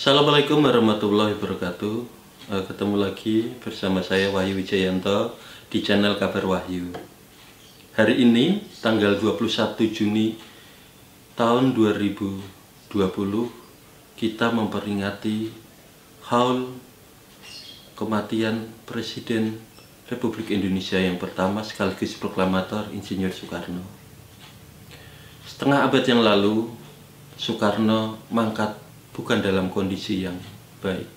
Assalamualaikum warahmatullahi wabarakatuh. Ketemu lagi bersama saya Wahyu Wijayanto di channel Kabar Wahyu. Hari ini tanggal 21 Juni tahun 2020 kita memperingati haul kematian Presiden Republik Indonesia yang pertama sekaligus proklamator Insinyur Soekarno. Setengah abad yang lalu Soekarno mangkat bukan dalam kondisi yang baik.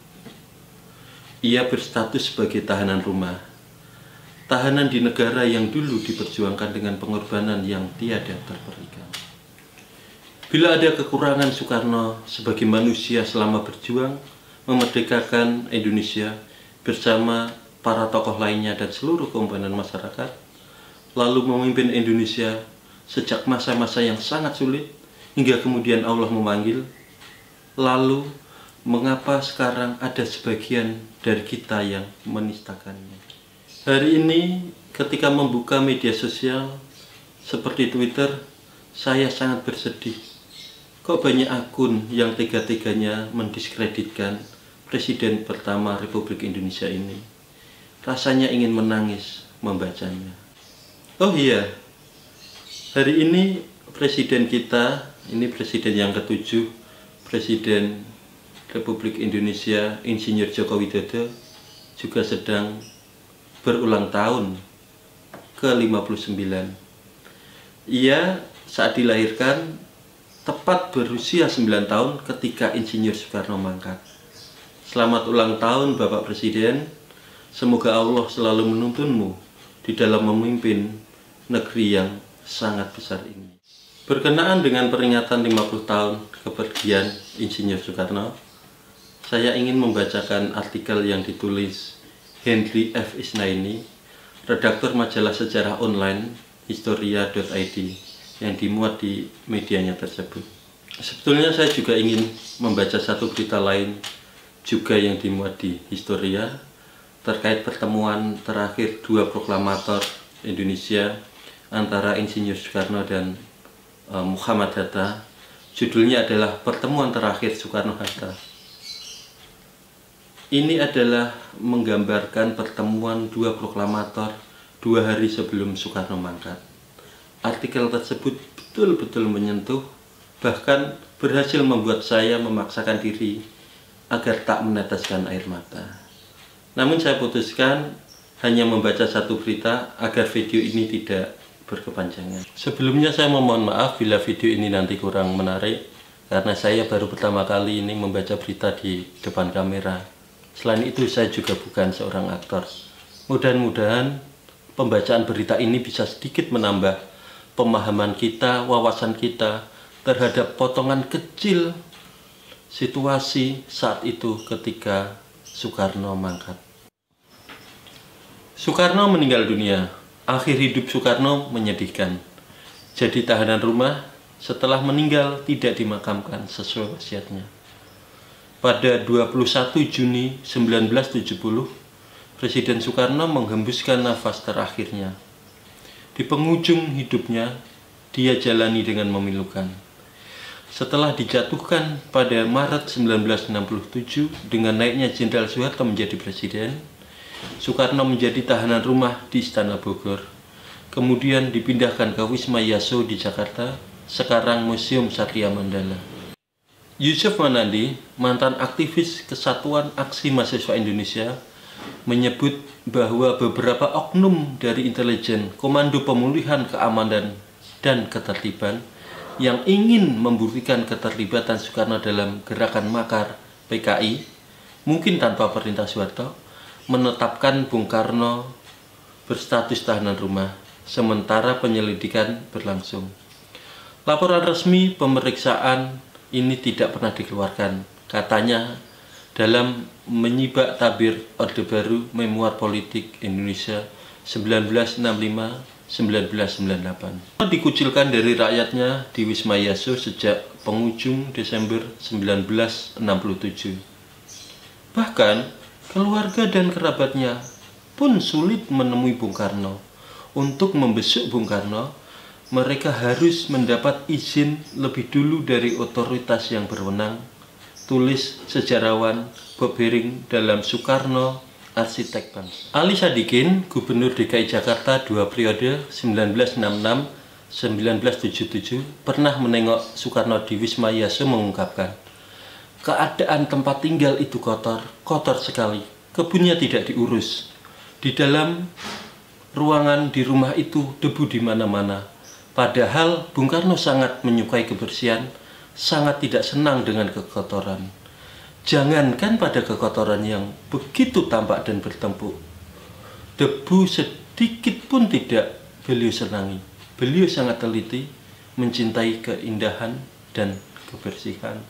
Ia berstatus sebagai tahanan rumah, tahanan di negara yang dulu diperjuangkan dengan pengorbanan yang tiada terperikan. Bila ada kekurangan Soekarno sebagai manusia selama berjuang memerdekakan Indonesia bersama para tokoh lainnya dan seluruh komponen masyarakat, lalu memimpin Indonesia sejak masa-masa yang sangat sulit hingga kemudian Allah memanggil. Lalu, mengapa sekarang ada sebagian dari kita yang menistakannya? Hari ini, ketika membuka media sosial seperti Twitter, saya sangat bersedih. Kok banyak akun yang tega-teganya mendiskreditkan Presiden pertama Republik Indonesia ini? Rasanya ingin menangis membacanya. Oh iya, hari ini Presiden kita, ini Presiden yang ke-7, Presiden Republik Indonesia Insinyur Joko Widodo juga sedang berulang tahun ke-59. Ia saat dilahirkan tepat berusia 9 tahun ketika Insinyur Soekarno mangkat. Selamat ulang tahun Bapak Presiden. Semoga Allah selalu menuntunmu di dalam memimpin negeri yang sangat besar ini. Berkenaan dengan peringatan 50 tahun kepergian Insinyur Soekarno, saya ingin membacakan artikel yang ditulis Henry F. Isnaini, redaktur majalah sejarah online Historia.id yang dimuat di medianya tersebut. Sebetulnya saya juga ingin membaca satu berita lain juga yang dimuat di Historia terkait pertemuan terakhir dua proklamator Indonesia antara Insinyur Soekarno dan Muhammad Hatta. Judulnya adalah Pertemuan Terakhir Soekarno-Hatta. Ini adalah menggambarkan pertemuan dua proklamator 2 hari sebelum Soekarno mangkat. Artikel tersebut betul-betul menyentuh, bahkan berhasil membuat saya memaksakan diri agar tak meneteskan air mata. Namun saya putuskan hanya membaca satu berita agar video ini tidak berkepanjangan. Sebelumnya saya memohon maaf bila video ini nanti kurang menarik karena saya baru pertama kali ini membaca berita di depan kamera. Selain itu saya juga bukan seorang aktor. Mudah-mudahan pembacaan berita ini bisa sedikit menambah pemahaman kita, wawasan kita terhadap potongan kecil situasi saat itu ketika Soekarno mangkat. Soekarno meninggal dunia. Akhir hidup Soekarno menyedihkan. Jadi tahanan rumah, setelah meninggal tidak dimakamkan sesuai wasiatnya. Pada 21 Juni 1970, Presiden Soekarno menghembuskan nafas terakhirnya. Di penghujung hidupnya, dia jalani dengan memilukan. Setelah dijatuhkan pada Maret 1967 dengan naiknya Jenderal Soeharto menjadi presiden, Soekarno menjadi tahanan rumah di Istana Bogor, kemudian dipindahkan ke Wisma Yaso di Jakarta, sekarang Museum Satria Mandala. Yusuf Manandi, mantan aktivis Kesatuan Aksi Mahasiswa Indonesia, menyebut bahwa beberapa oknum dari intelijen Komando Pemulihan Keamanan dan Ketertiban yang ingin membuktikan keterlibatan Soekarno dalam gerakan makar PKI, mungkin tanpa perintah Soeharto, menetapkan Bung Karno berstatus tahanan rumah, sementara penyelidikan berlangsung. Laporan resmi pemeriksaan ini tidak pernah dikeluarkan, katanya dalam menyibak tabir Orde Baru Memoir Politik Indonesia 1965-1998. Dikucilkan dari rakyatnya di Wisma Yaso sejak penghujung Desember 1967. Bahkan keluarga dan kerabatnya pun sulit menemui Bung Karno. Untuk membesuk Bung Karno, mereka harus mendapat izin lebih dulu dari otoritas yang berwenang, tulis sejarawan Bob Hering dalam Soekarno, Arsitek Bangsa. Ali Sadikin, Gubernur DKI Jakarta 2 periode 1966-1977, pernah menengok Soekarno di Wisma Yaso mengungkapkan, keadaan tempat tinggal itu kotor sekali, kebunnya tidak diurus. Di dalam ruangan di rumah itu debu di mana-mana. Padahal Bung Karno sangat menyukai kebersihan, sangat tidak senang dengan kekotoran. Jangankan pada kekotoran yang begitu tampak dan bertumpuk, debu sedikit pun tidak beliau senangi. Beliau sangat teliti, mencintai keindahan dan kebersihan.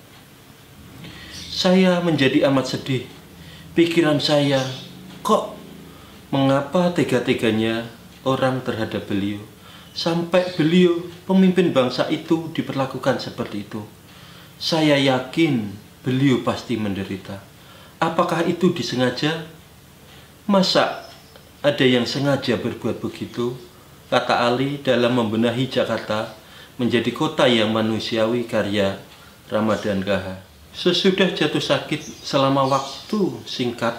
Saya menjadi amat sedih. Pikiran saya, kok mengapa tega-teganya orang terhadap beliau? Sampai beliau, pemimpin bangsa itu, diperlakukan seperti itu. Saya yakin beliau pasti menderita. Apakah itu disengaja? Masa ada yang sengaja berbuat begitu? Kata Ali dalam membenahi Jakarta menjadi kota yang manusiawi, karya Ramadhan Gaha. Sesudah jatuh sakit selama waktu singkat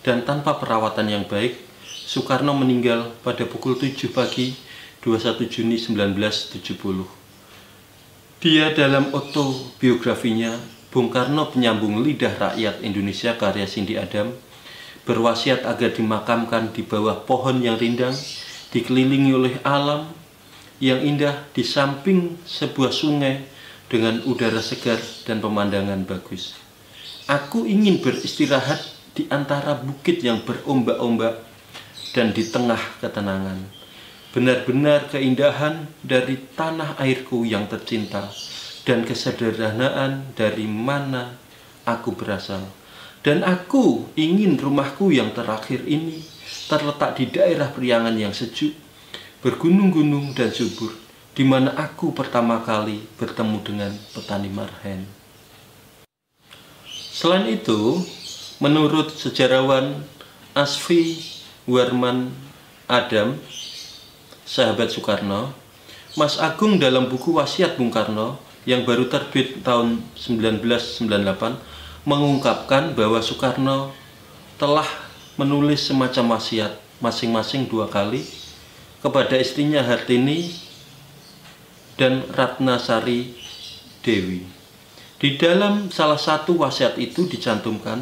dan tanpa perawatan yang baik, Soekarno meninggal pada pukul 7 pagi 21 Juni 1970. Dia dalam autobiografinya, Bung Karno penyambung lidah rakyat Indonesia karya Cindy Adam, berwasiat agar dimakamkan di bawah pohon yang rindang, dikelilingi oleh alam yang indah di samping sebuah sungai dengan udara segar dan pemandangan bagus. Aku ingin beristirahat di antara bukit yang berombak-ombak dan di tengah ketenangan. Benar-benar keindahan dari tanah airku yang tercinta dan kesederhanaan dari mana aku berasal. Dan aku ingin rumahku yang terakhir ini terletak di daerah Priangan yang sejuk, bergunung-gunung dan subur, di mana aku pertama kali bertemu dengan petani marhen. Selain itu, menurut sejarawan Asfi Warman Adam, sahabat Soekarno, Mas Agung dalam buku Wasiat Bung Karno yang baru terbit tahun 1998 mengungkapkan bahwa Soekarno telah menulis semacam wasiat masing-masing 2 kali kepada istrinya Hartini dan Ratnasari Dewi. Di dalam salah satu wasiat itu dicantumkan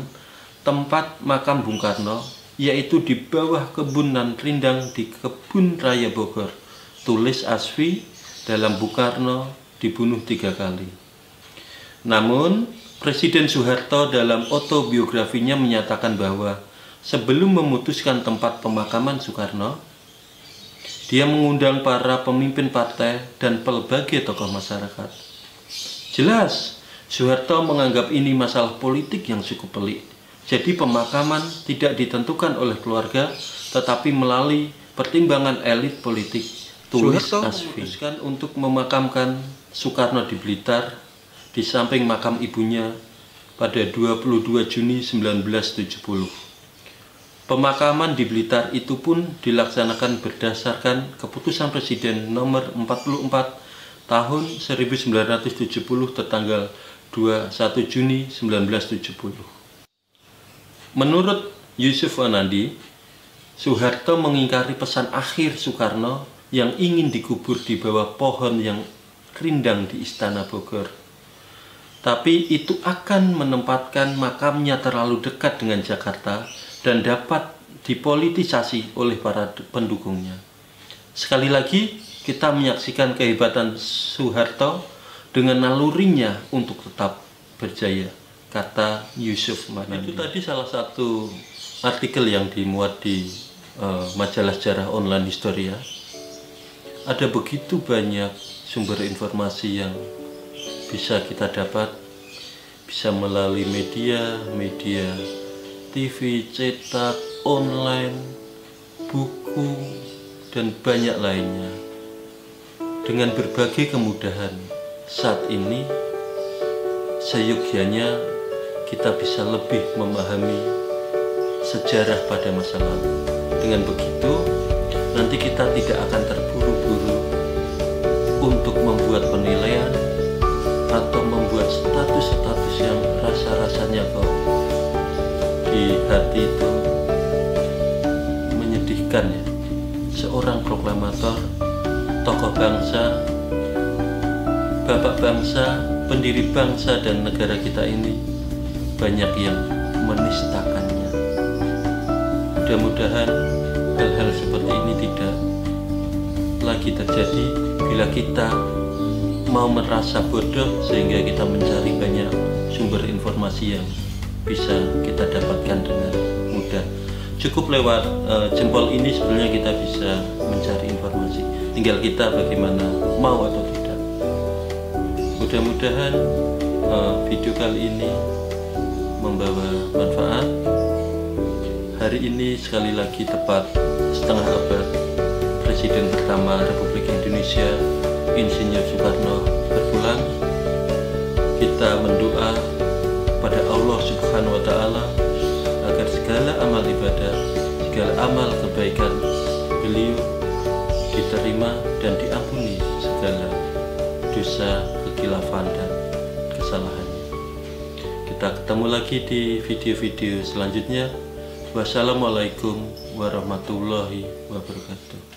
tempat makam Bung Karno, yaitu di bawah kebun nan rindang di Kebun Raya Bogor. Tulis Asfi dalam Bung Karno dibunuh 3 kali. Namun, Presiden Soeharto dalam autobiografinya menyatakan bahwa sebelum memutuskan tempat pemakaman Soekarno, dia mengundang para pemimpin partai dan pelbagai tokoh masyarakat. Jelas, Soeharto menganggap ini masalah politik yang cukup pelik. Jadi pemakaman tidak ditentukan oleh keluarga, tetapi melalui pertimbangan elit politik. Tulis Asfi memutuskan untuk memakamkan Soekarno di Blitar, di samping makam ibunya pada 22 Juni 1970. Pemakaman di Blitar itu pun dilaksanakan berdasarkan keputusan Presiden nomor 44 tahun 1970 tertanggal 21 Juni 1970. Menurut Yusuf Wanandi, Soeharto mengingkari pesan akhir Soekarno yang ingin dikubur di bawah pohon yang rindang di Istana Bogor. Tapi itu akan menempatkan makamnya terlalu dekat dengan Jakarta dan dapat dipolitisasi oleh para pendukungnya. Sekali lagi, kita menyaksikan kehebatan Soeharto dengan nalurinya untuk tetap berjaya, kata Yusuf Wanandi. Itu tadi salah satu artikel yang dimuat di majalah sejarah online Historia. Ada begitu banyak sumber informasi yang bisa kita dapat, bisa melalui media TV, cetak, online, buku, dan banyak lainnya. Dengan berbagai kemudahan saat ini, seyogyanya kita bisa lebih memahami sejarah pada masa lalu. Dengan begitu, nanti kita tidak akan terburu-buru untuk membuat penilaian atau membuat status-status yang rasa-rasanya kok di hati itu menyedihkan ya. Seorang proklamator, tokoh bangsa, bapak bangsa, pendiri bangsa dan negara kita ini banyak yang menistakannya. Mudah-mudahan hal-hal seperti ini tidak lagi terjadi bila kita mau merasa bodoh sehingga kita mencari banyak sumber informasi yang bisa kita dapatkan dengan mudah. Cukup lewat jempol ini sebenarnya kita bisa mencari informasi, tinggal kita bagaimana mau atau tidak. Mudah-mudahan video kali ini membawa manfaat. Hari ini sekali lagi tepat setengah abad Presiden pertama Republik Indonesia Insinyur Soekarno berpulang. Kita mendoa pada Allah Subhanahu wa Ta'ala agar segala amal ibadah, segala amal kebaikan beliau diterima dan diampuni segala dosa, kekhilafan dan kesalahannya. Kita ketemu lagi di video-video selanjutnya. Wassalamualaikum warahmatullahi wabarakatuh.